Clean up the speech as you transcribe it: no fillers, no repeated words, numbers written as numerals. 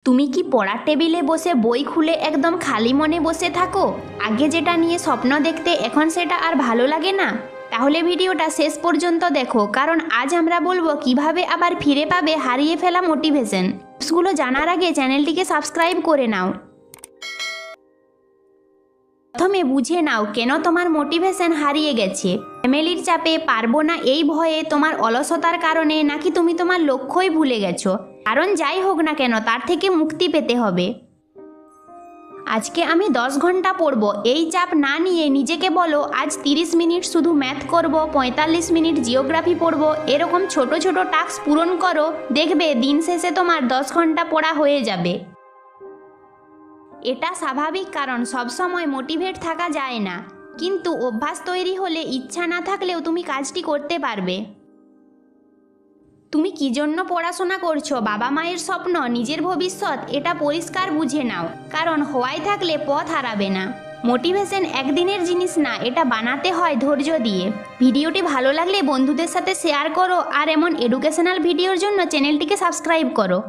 তুমি কি পড়ার টেবিলে বসে বই খুলে একদম খালি মনে বসে থাকো? আগে যেটা নিয়ে স্বপ্ন দেখতে এখন সেটা আর ভালো লাগে না? তাহলে ভিডিওটা শেষ পর্যন্ত দেখো, কারণ আজ আমরা বলবো কিভাবে আবার ফিরে পাবে হারিয়ে ফেলা মোটিভেশন। টিপসগুলো জানার আগে চ্যানেলটিকে সাবস্ক্রাইব করে নাও। প্রথমে বুঝে নাও কেন তোমার মোটিভেশন হারিয়ে গেছে। ফ্যামিলির চাপে, পারবো না এই ভয়ে, তোমার অলসতার কারণে, নাকি তুমি তোমার লক্ষ্যই ভুলে গেছো? কারণ যাই হোক না কেন তার থেকে মুক্তি পেতে হবে। আজকে আমি 10 ঘন্টা পড়ব, এই চাপ না নিয়ে নিজেকে বলো আজ 30 মিনিট শুধু ম্যাথ করব, 45 মিনিট জিওগ্রাফি পড়ব। এরকম ছোট ছোট টাস্ক পূরণ করো, দেখবে দিন শেষে তোমার 10 ঘন্টা পড়া হয়ে যাবে। এটা স্বাভাবিক, কারণ সবসময় মোটিভেট থাকা যায় না, কিন্তু অভ্যাস তৈরি হলে ইচ্ছা না থাকলেও তুমি কাজটি করতে পারবে। তুমি কি জন্য পড়াশোনা করছো? বাবা মায়ের স্বপ্ন, নিজের ভবিষ্যৎ? এটা পরিষ্কার বুঝে নাও, কারণ হওয়াই থাকলে পথ হারাবে না। মোটিভেশন একদিনের জিনিস না, এটা বানাতে হয় ধৈর্য দিয়ে। ভিডিওটি ভালো লাগলে বন্ধুদের সাথে শেয়ার করো, আর এমন এডুকেশনাল ভিডিওর জন্য চ্যানেলটিকে সাবস্ক্রাইব করো।